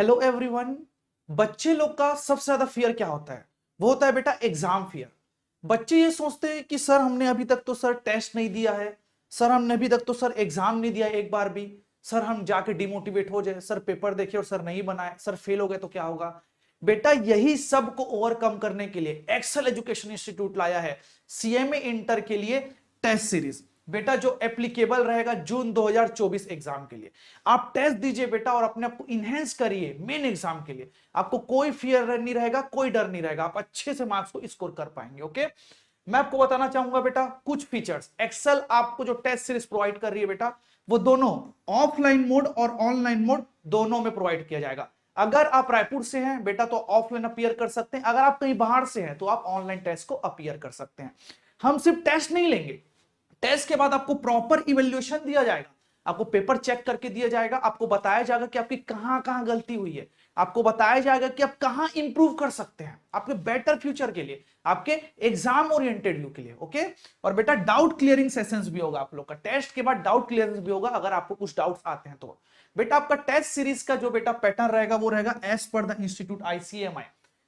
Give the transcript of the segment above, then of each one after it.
Hello everyone. बच्चे लोग का सबसे ज्यादा फियर क्या होता है? वो होता है बेटा एग्जाम फियर। बच्चे ये सोचते हैं कि सर हमने अभी तक तो सर टेस्ट नहीं दिया है, सर हमने अभी तक तो सर एग्जाम नहीं दिया एक बार भी, सर हम जाके डिमोटिवेट हो जाए, सर पेपर देखे और सर नहीं बनाए, सर फेल हो गए तो क्या होगा। बेटा यही सब को ओवरकम करने के लिए एक्सेल एजुकेशन इंस्टीट्यूट लाया है सीएमए इंटर के लिए टेस्ट सीरीज। बेटा जो एप्लीकेबल रहेगा जून 2024 एग्जाम के लिए। आप टेस्ट दीजिए बेटा और अपने आप को इनहेंस करिए मेन एग्जाम के लिए। आपको कोई फियर नहीं रहेगा, कोई डर नहीं रहेगा, आप अच्छे से मार्क्स को स्कोर कर पाएंगे। ओके, मैं आपको बताना चाहूंगा बेटा कुछ फीचर्स। एक्सेल आपको जो टेस्ट सीरीज प्रोवाइड कर रही है बेटा, वो दोनों ऑफलाइन मोड और ऑनलाइन मोड दोनों में प्रोवाइड किया जाएगा। अगर आप रायपुर से हैं बेटा तो ऑफलाइन अपीयर कर सकते हैं, अगर आप कहीं बाहर से हैं तो आप ऑनलाइन टेस्ट को अपीयर कर सकते हैं। हम सिर्फ टेस्ट नहीं लेंगे, टेस्ट के बाद आपको प्रॉपर इवैल्यूएशन दिया जाएगा, आपको पेपर चेक करके दिया जाएगा, आपको बताया जाएगा कि आपकी कहां कहां गलती हुई है, आपको बताया जाएगा कि आप कहां इंप्रूव कर सकते हैं आपके बेटर फ्यूचर के लिए, आपके एग्जाम ओरिएंटेड व्यू के लिए। ओके, और बेटा डाउट क्लियरिंग सेशंस भी होगा आप लोग का, टेस्ट के बाद डाउट क्लियरेंस भी होगा अगर आपको कुछ डाउट्स आते हैं तो। बेटा आपका टेस्ट सीरीज का जो बेटा पैटर्न रहेगा वो रहेगा as per the institute ICMI.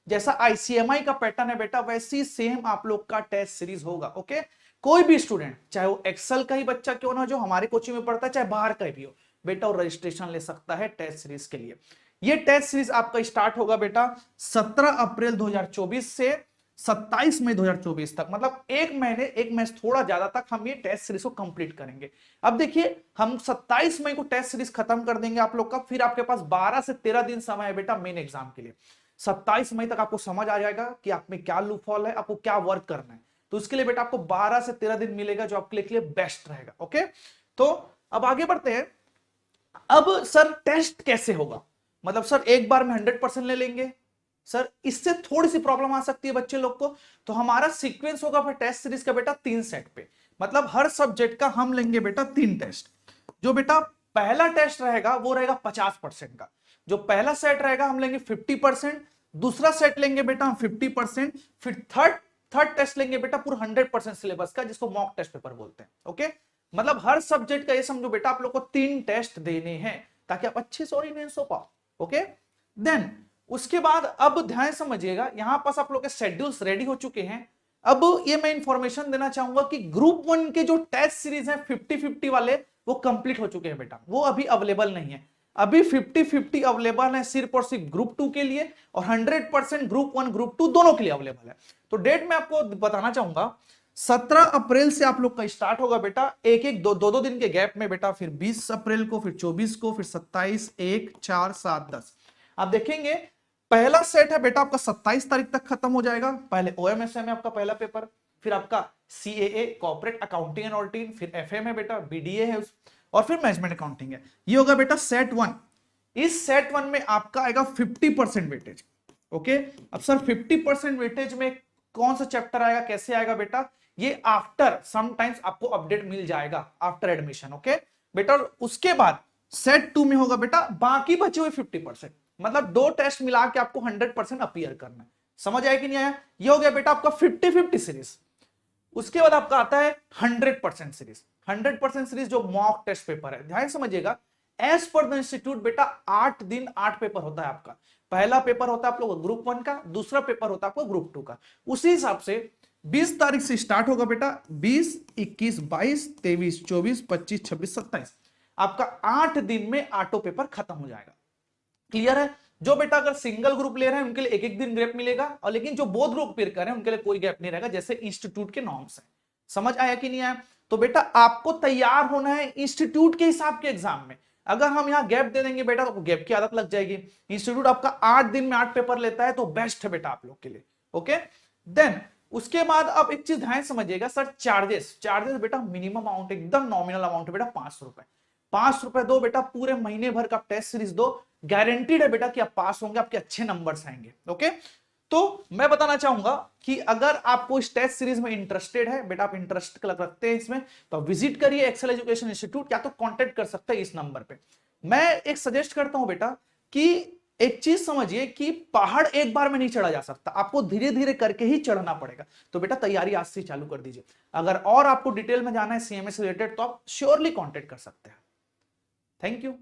जैसा आईसीएमआई का पैटर्न है बेटा वैसी सेम आप लोग का टेस्ट सीरीज होगा। ओके, कोई भी स्टूडेंट चाहे वो एक्सेल का ही बच्चा क्यों ना जो हमारे कोचिंग में पढ़ता है, चाहे बाहर का भी हो बेटा, वो रजिस्ट्रेशन ले सकता है टेस्ट सीरीज के लिए। ये टेस्ट सीरीज आपका स्टार्ट होगा बेटा 17 अप्रैल 2024 से 27 मई 2024 तक, मतलब एक महीने, एक महीने थोड़ा ज्यादा तक हम ये टेस्ट सीरीज को कंप्लीट करेंगे। अब देखिए हम 27 मई को टेस्ट सीरीज खत्म कर देंगे आप लोग का, फिर आपके पास 12 से 13 दिन समय है बेटा मेन एग्जाम के लिए। 27 मई तक आपको समझ आ जाएगा कि आप में क्या लूपहॉल है, आपको क्या वर्क करना है, तो उसके लिए बेटा आपको 12 से 13 दिन मिलेगा जो आपके लिए बेस्ट रहेगा। ओके, तो अब आगे बढ़ते हैं। अब सर टेस्ट कैसे होगा? मतलब सर एक बार में 100% ले लेंगे? सर इससे थोड़ी सी प्रॉब्लम आ सकती है बच्चे लोग को। तो हमारा सीक्वेंस होगा फिर टेस्ट सीरीज का बेटा 3 सेट पे, मतलब हर सब्जेक्ट का हम लेंगे बेटा 3 टेस्ट। जो बेटा पहला टेस्ट रहेगा वो रहेगा 50% का, जो पहला सेट रहेगा हम लेंगे 50%, दूसरा सेट लेंगे बेटा हम 50%, फिर थर्ड टेस्ट लेंगे बेटा पूरा 100% सिलेबस का, जिसको मॉक टेस्ट पेपर बोलते हैं। ओके, मतलब हर सब्जेक्ट का ये समझो बेटा आप लोग को 3 टेस्ट देने हैं ताकि आप अच्छे से ओरिएंटेशन हो पाओ। ओके, देन उसके बाद अब ध्यान समझिएगा, यहां पास आप लोग के शेड्यूल्स रेडी हो चुके हैं। अब ये मैं इंफॉर्मेशन देना चाहूंगा कि ग्रुप 1 के जो टेस्ट सीरीज है 50-50 वाले वो कंप्लीट हो चुके हैं बेटा, वो अभी अवेलेबल नहीं है। अभी 50-50 अवेलेबल है सिर्फ और सिर्फ ग्रुप 2 के लिए, और 100% ग्रुप 1 ग्रुप 2 दोनों के लिए अवेलेबल है। तो डेट मैं आपको बताना चाहूंगा, 17 अप्रैल से आप लोग का स्टार्ट होगा बेटा, एक एक दो दिन के गैप में बेटा, फिर 20 अप्रैल को, फिर 24 को, फिर 27, 1, 4, 7, 10। आप देखेंगे पहला सेट है बेटा आपका 27 तारीख तक खत्म हो जाएगा। पहले ओएमएसएम है आपका पहला पेपर, फिर आपका CAA corporate accounting and auditing, फिर एफएम है बेटा, बीडीए है और फिर मैनेजमेंट अकाउंटिंग है। ये होगा बेटा सेट 1। इस सेट 1 में आपका आएगा 50% वेटेज। ओके, अब सर 50% वेटेज में कौन सा चैप्टर आएगा, कैसे आएगा बेटा, ये आफ्टर समटाइम्स आपको अपडेट मिल जाएगा आफ्टर एडमिशन। ओके बेटा, उसके बाद सेट 2 में होगा बेटा बाकी बचे हुए 50%, मतलब 2 टेस्ट मिला के आपको 100% अपीयर करना है। समझ आया कि नहीं आया? ये हो गया बेटा आपका 50-50 सीरीज। उसके बाद आपका आता है 100% सीरीज। 100% सीरीज जो मॉक टेस्ट पेपर है, ध्यान समझिएगा, एज पर द इंस्टीट्यूट बेटा 8 दिन 8 पेपर होता है आपका। पहला पेपर होता है आप लोग ग्रुप 1 का, दूसरा पेपर होता है आपको ग्रुप 2 का। उसी हिसाब से 20 तारीख से स्टार्ट होगा बेटा, 20, 21, 22, 23, 24, 25, 26, 27, आपका 8 दिन में 8 पेपर खत्म हो जाएगा। क्लियर है? जो बेटा अगर सिंगल ग्रुप ले रहे हैं उनके लिए एक एक दिन गैप मिलेगा, और लेकिन जो बोथ ग्रुप पेयर कर रहे हैं उनके लिए कोई गैप नहीं रहेगा, जैसे इंस्टीट्यूट के नॉर्म्स है। समझ आया कि नहीं आया? तो बेटा आपको तैयार होना है इंस्टीट्यूट के हिसाब के एग्जाम में। अगर हम यहाँ गैप दे देंगे बेटा तो गैप की आदत लग जाएगी। इंस्टीट्यूट आपका 8 दिन में 8 पेपर लेता है तो बेस्ट है बेटा आप लोग के लिए। ओके, देन उसके बाद अब एक चीज ध्यान समझिएगा, सर चार्जेस बेटा मिनिमम अमाउंट एकदम नॉमिनल अमाउंट है बेटा 500 रुपए। 500 रुपए दो बेटा, पूरे महीने भर का टेस्ट सीरीज दो, गारंटीड है बेटा कि आप पास होंगे, आपके अच्छे नंबर्स आएंगे। ओके, तो मैं बताना चाहूंगा कि अगर आपको इस टेस्ट सीरीज में इंटरेस्टेड है बेटा, आप इंटरेस्ट रखते हैं इसमें, तो विजिट करिए एक्सेल एजुकेशन इंस्टीट्यूट, या तो कांटेक्ट कर सकते हैं इस नंबर पे। मैं एक सजेस्ट करता हूं बेटा कि एक चीज समझिए कि पहाड़ एक बार में नहीं चढ़ा जा सकता, आपको धीरे धीरे करके ही चढ़ना पड़ेगा। तो बेटा तैयारी आज से चालू कर दीजिए। अगर और आपको डिटेल में जाना है सीएमए से रिलेटेड तो आप श्योरली कांटेक्ट कर सकते हैं। Thank you.